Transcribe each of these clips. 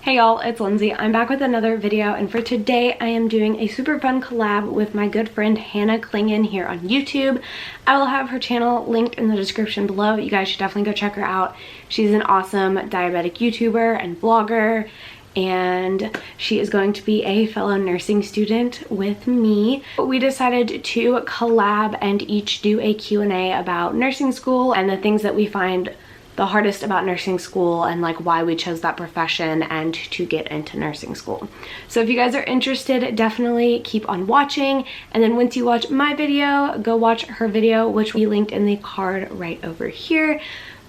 Hey y'all, it's Lindsay. I'm back with another video, and for today I am doing a super fun collab with my good friend Hannah Klingen here on YouTube. I will have her channel linked in the description below. You guys should definitely go check her out. She's an awesome diabetic YouTuber and vlogger, and she is going to be a fellow nursing student with me. We decided to collab and each do a Q&A about nursing school and the things that we find the hardest about nursing school and like why we chose that profession and to get into nursing school. So if you guys are interested, definitely keep on watching, and then once you watch my video, go watch her video, which we linked in the card right over here.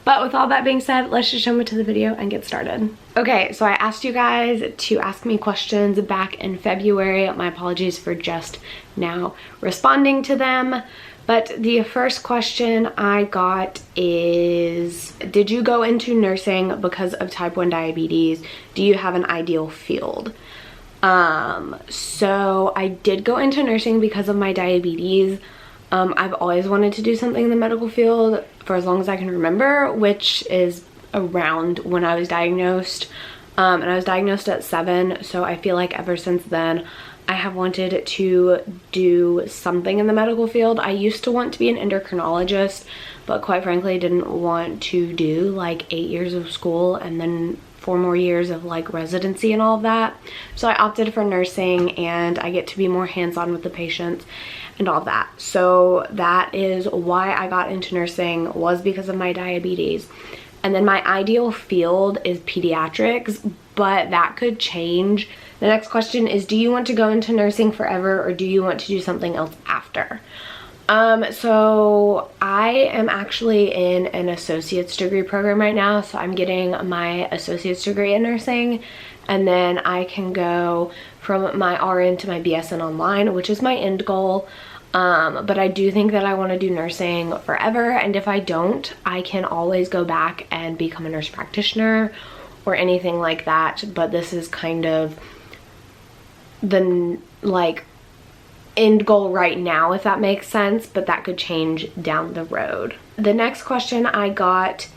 But with all that being said, let's just jump into the video and get started. Okay, so I asked you guys to ask me questions back in February. My apologies for just now responding to them. But the first question I got is, did you go into nursing because of type 1 diabetes? Do you have an ideal field? So I did go into nursing because of my diabetes. I've always wanted to do something in the medical field for as long as I can remember, which is around when I was diagnosed. And I was diagnosed at 7, so I feel like ever since then I have wanted to do something in the medical field. I used to want to be an endocrinologist, but quite frankly didn't want to do like 8 years of school and then 4 more years of like residency and all of that. So I opted for nursing, and I get to be more hands-on with the patients and all of that. So that is why I got into nursing, was because of my diabetes. And then my ideal field is pediatrics, but that could change. The next question is, do you want to go into nursing forever, or do you want to do something else after? So I am actually in an associate's degree program right now. So I'm getting my associate's degree in nursing, and then I can go from my RN to my BSN online, which is my end goal. But I do think that I want to do nursing forever, and if I don't, I can always go back and become a nurse practitioner or anything like that. But this is kind of the like end goal right now, if that makes sense, but that could change down the road. The next question I got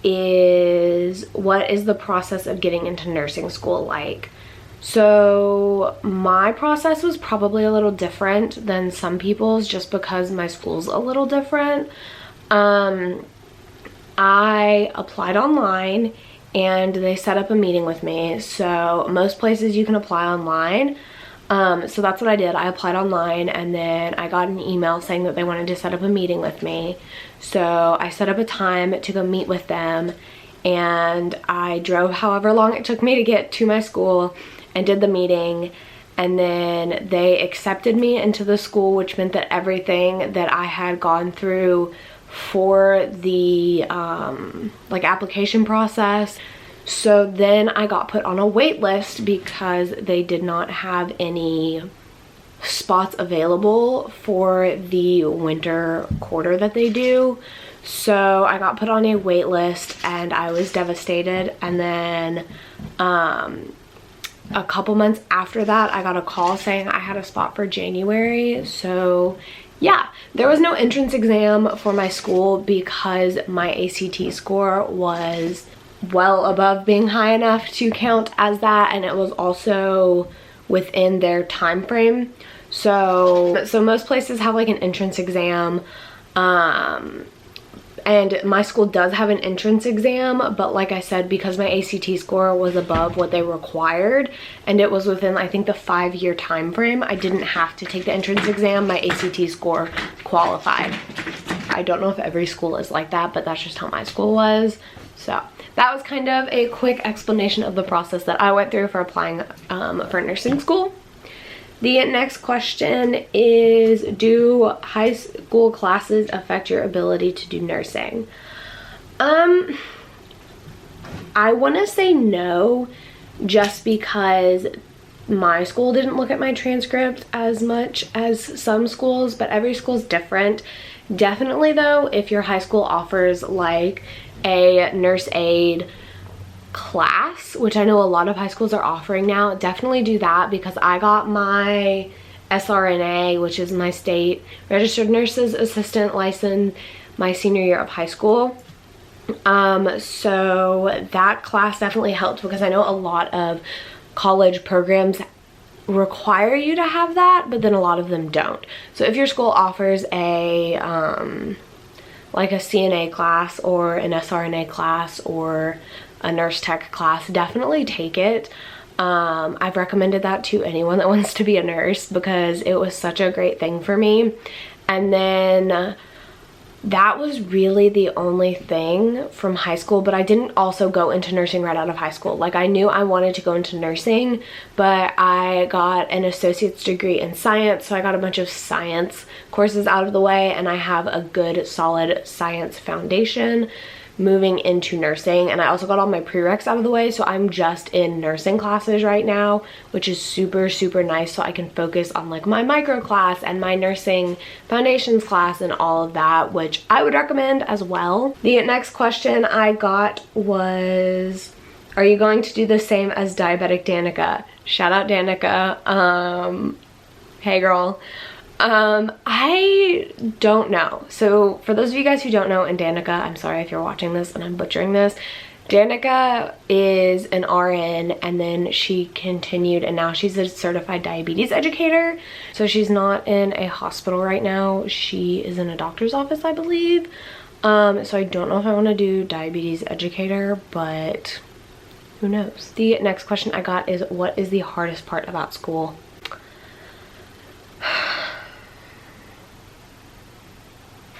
is, what is the process of getting into nursing school like? So my process was probably a little different than some people's, just because my school's a little different. I applied online and they set up a meeting with me. So most places you can apply online. So that's what I did. I applied online, and then I got an email saying that they wanted to set up a meeting with me. So I set up a time to go meet with them, and I drove however long it took me to get to my school and did the meeting. And then they accepted me into the school, which meant that everything that I had gone through for the like application process. So then I got put on a wait list because they did not have any spots available for the winter quarter that they do. So I got put on a wait list, and I was devastated. And then a couple months after that, I got a call saying I had a spot for January. So yeah, there was no entrance exam for my school because my ACT score was well above being high enough to count as that, and it was also within their time frame. So most places have like an entrance exam, and my school does have an entrance exam, but like I said, because my ACT score was above what they required and it was within, I think, the 5-year time frame, I didn't have to take the entrance exam. My ACT score qualified. I don't know if every school is like that, but that's just how my school was. So that was kind of a quick explanation of the process that I went through for applying for nursing school. The next question is, do high school classes affect your ability to do nursing? I want to say no, just because my school didn't look at my transcript as much as some schools, but every school is different. Definitely though, if your high school offers like a nurse aide class, which I know a lot of high schools are offering now, definitely do that, because I got my SRNA, which is my state registered nurse's assistant license, my senior year of high school. So that class definitely helped because I know a lot of college programs require you to have that, but then a lot of them don't. So if your school offers a like a CNA class or an SRNA class or a nurse tech class, definitely take it. I've recommended that to anyone that wants to be a nurse because it was such a great thing for me. And then that was really the only thing from high school, but I didn't also go into nursing right out of high school. Like, I knew I wanted to go into nursing, but I got an associate's degree in science, so I got a bunch of science courses out of the way, and I have a good solid science foundation moving into nursing. And I also got all my prereqs out of the way, so I'm just in nursing classes right now, which is super nice, so I can focus on like my micro class and my nursing foundations class and all of that, which I would recommend as well. The next question I got was, are you going to do the same as diabetic Danica? Shout out Danica. Hey girl. I don't know. So for those of you guys who don't know, and Danica, I'm sorry if you're watching this and I'm butchering this, Danica is an RN, and then she continued and now she's a certified diabetes educator. So she's not in a hospital right now. She is in a doctor's office, I believe. So I don't know if I want to do diabetes educator, but who knows. The next question I got is, what is the hardest part about school?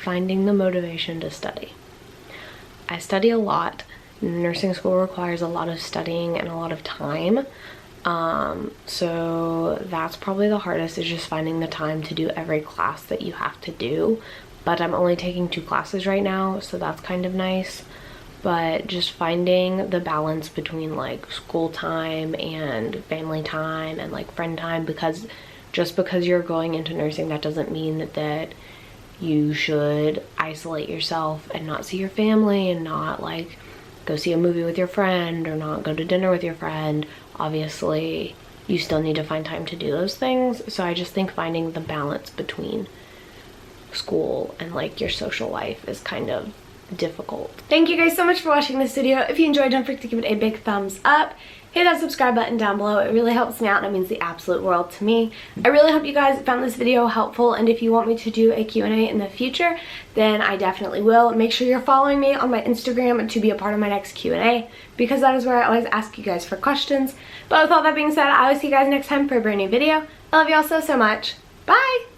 Finding the motivation to study. I study a lot. Nursing school requires a lot of studying and a lot of time. So that's probably the hardest, is just finding the time to do every class that you have to do. But I'm only taking 2 classes right now, so that's kind of nice. But just finding the balance between like school time and family time and like friend time, because just because you're going into nursing, that doesn't mean that you should isolate yourself and not see your family and not like go see a movie with your friend or not go to dinner with your friend. Obviously, you still need to find time to do those things. So I just think finding the balance between school and like your social life is kind of difficult. Thank you guys so much for watching this video. If you enjoyed, don't forget to give it a big thumbs up. Hit that subscribe button down below. It really helps me out and it means the absolute world to me. I really hope you guys found this video helpful, and if you want me to do a Q&A in the future, then I definitely will. Make sure you're following me on my Instagram to be a part of my next Q&A, because that is where I always ask you guys for questions. But with all that being said, I will see you guys next time for a brand new video. I love you all so much. Bye!